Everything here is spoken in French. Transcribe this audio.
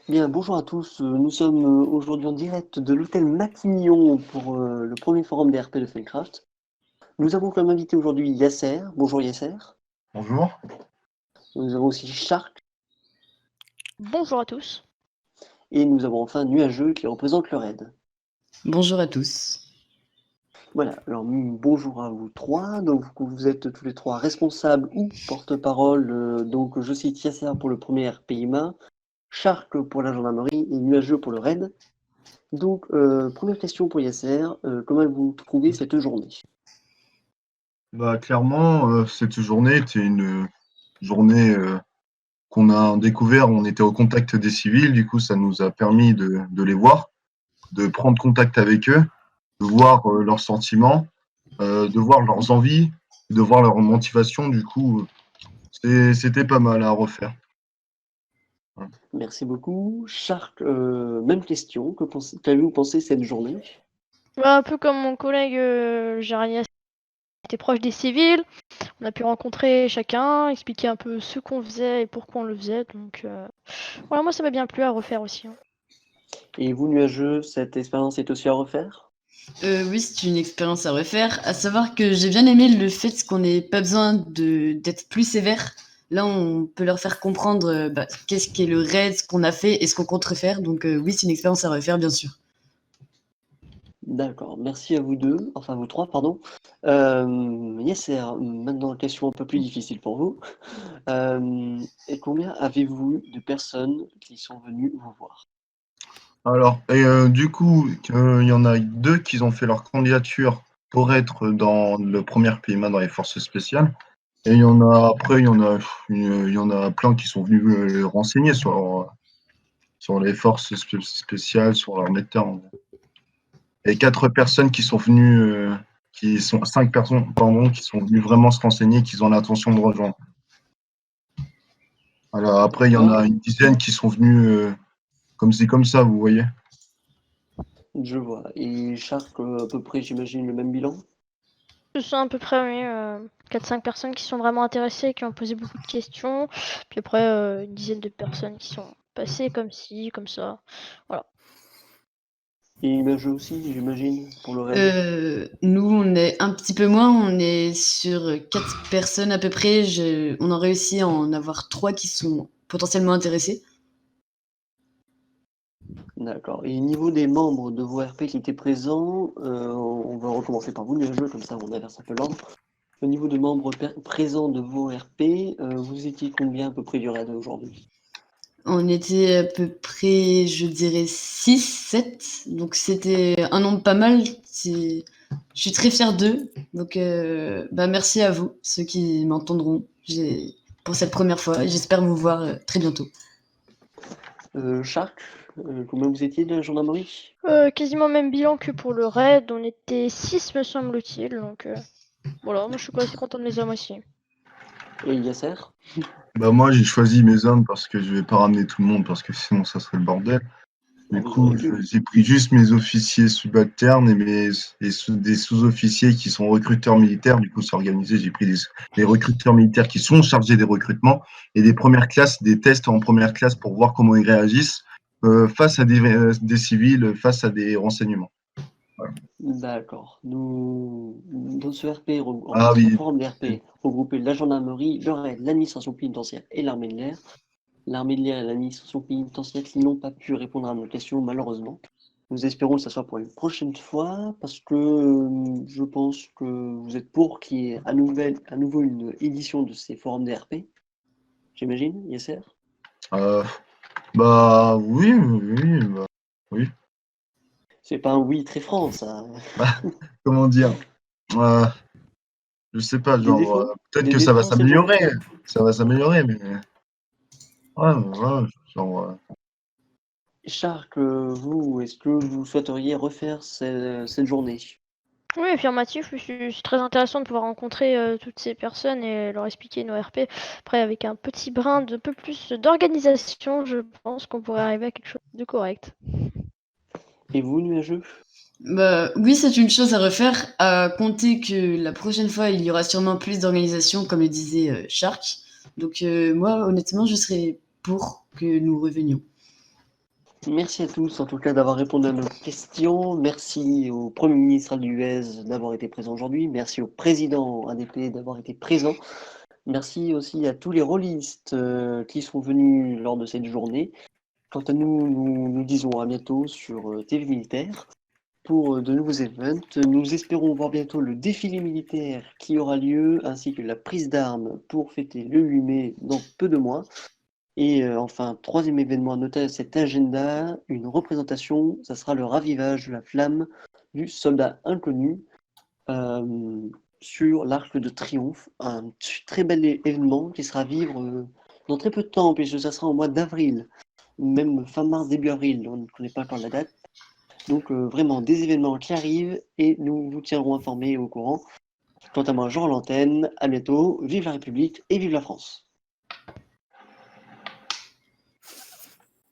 Bien, bonjour à tous. Nous sommes aujourd'hui en direct de l'hôtel Matignon pour le premier forum DRP de Fencraft. Nous avons comme invité aujourd'hui Yasser. Bonjour Yasser. Bonjour. Nous avons aussi Shark Bonjour à tous. et nous avons enfin Nuageux qui représente le raid. Bonjour à tous. Voilà, alors bonjour à vous trois. Donc vous êtes tous les trois responsables ou porte-parole. Donc je cite Yasser pour le premier RPIMA, Shark pour la gendarmerie et Nuageux pour le raid. Donc première question pour Yasser, comment vous trouvez cette journée? Clairement, cette journée était une journée qu'on a découvert. On était au contact des civils, du coup, ça nous a permis de les voir, de prendre contact avec eux, de voir leurs sentiments, de voir leurs envies, de voir leur motivation. Du coup, c'était pas mal à refaire. Merci beaucoup. Shark, même question. Qu'avez-vous pensé cette journée? Un peu comme mon collègue Jarias était proche des civils, on a pu rencontrer chacun, expliquer un peu ce qu'on faisait et pourquoi on le faisait. Donc voilà, moi ça m'a bien plu à refaire aussi. Et vous, Nuageux, cette expérience est aussi à refaire? Oui, c'est une expérience à refaire. À savoir que j'ai bien aimé le fait qu'on n'ait pas besoin d'être plus sévère. Là, on peut leur faire comprendre qu'est-ce qu'est le raid, ce qu'on a fait et ce qu'on compte refaire. Donc oui, c'est une expérience à refaire, bien sûr. D'accord, merci à vous deux, enfin vous trois, pardon. Yasser, maintenant question un peu plus difficile pour vous. Et combien avez-vous eu de personnes qui sont venues vous voir? Alors, du coup, il y en a deux qui ont fait leur candidature pour être dans le premier PMA dans les forces spéciales. Et il y en a plein qui sont venus renseigner sur les forces spéciales, sur leur méthode. Et quatre personnes qui sont venues, cinq personnes, pardon, qui sont venues vraiment se renseigner, qui ont l'intention de rejoindre. Alors après, il y en a une dizaine qui sont venus comme ça, vous voyez. Je vois. Et Shark, à peu près, j'imagine, le même bilan? Ce sont à peu près oui, 4-5 personnes qui sont vraiment intéressées, qui ont posé beaucoup de questions. Puis après, une dizaine de personnes qui sont passées comme ci, comme ça. Voilà. Et Nuageux aussi, j'imagine, pour le raid? Nous, on est un petit peu moins. On est sur 4 personnes à peu près. On a réussi à en avoir 3 qui sont potentiellement intéressés. D'accord. Et au niveau des membres de vos RP qui étaient présents, on va recommencer par vous, Nuageux, comme ça on inverse un peu l'ordre. Au niveau des membres présents de vos RP, vous étiez combien à peu près du raid aujourd'hui? On était à peu près, je dirais, 6, 7. Donc c'était un nombre pas mal. Je suis très fière d'eux. Donc merci à vous, ceux qui m'entendront pour cette première fois. J'espère vous voir très bientôt. Shark, combien vous étiez de la gendarmerie? Quasiment même bilan que pour le raid. On était 6 me semble-t-il. Donc voilà, moi je suis assez content de mes hommes aussi. Et Yasser? Moi, j'ai choisi mes hommes parce que je vais pas ramener tout le monde parce que sinon ça serait le bordel. Du Vous coup, auriez pu. j'ai pris juste mes officiers subalternes des sous-officiers qui sont recruteurs militaires. Du coup, c'est organisé. J'ai pris les recruteurs militaires qui sont chargés des recrutements et des premières classes, des tests en première classe pour voir comment ils réagissent face à des civils, face à des renseignements. Voilà. D'accord. Dans ce RP, Ah ce oui. forum d'RP, regroupé la gendarmerie, le raid, l'administration pénitentiaire et l'armée de l'air. L'armée de l'air et l'administration pénitentiaire qui n'ont pas pu répondre à nos questions, malheureusement. Nous espérons que ça soit pour une prochaine fois, parce que je pense que vous êtes pour qu'il y ait à nouveau une édition de ces forums DRP. J'imagine, Yasser? Oui. C'est pas un oui très franc, ça. Comment dire? Euh, je sais pas, Des genre, défauts? peut-être Des que ça va défauts cette journée? s'améliorer. Ça va s'améliorer, mais ouais, genre, Shark, vous, est-ce que vous souhaiteriez refaire cette journée? Oui, affirmatif, oui, c'est très intéressant de pouvoir rencontrer toutes ces personnes et leur expliquer nos RP. Après, avec un petit brin de peu plus d'organisation, je pense qu'on pourrait arriver à quelque chose de correct. Et vous, Nuageux? Oui, c'est une chose à refaire, à compter que la prochaine fois, il y aura sûrement plus d'organisation, comme le disait Shark. Donc moi, honnêtement, je serais pour que nous revenions. Merci à tous, en tout cas, d'avoir répondu à nos questions. Merci au Premier ministre de l'US d'avoir été présent aujourd'hui. Merci au président ADP d'avoir été présent. Merci aussi à tous les rôlistes qui sont venus lors de cette journée. Quant à nous, nous disons à bientôt sur TV Militaire pour de nouveaux events. Nous espérons voir bientôt le défilé militaire qui aura lieu, ainsi que la prise d'armes pour fêter le 8 mai dans peu de mois. Et enfin, troisième événement à noter à cet agenda, une représentation, ça sera le ravivage de la flamme du soldat inconnu sur l'Arc de Triomphe. Un très bel événement qui sera à vivre dans très peu de temps, puisque ça sera au mois d'avril, même fin mars, début avril, on ne connaît pas encore la date. Donc vraiment des événements qui arrivent et nous vous tiendrons informés et au courant. Quant à moi, je rends l'antenne, à bientôt, vive la République et vive la France.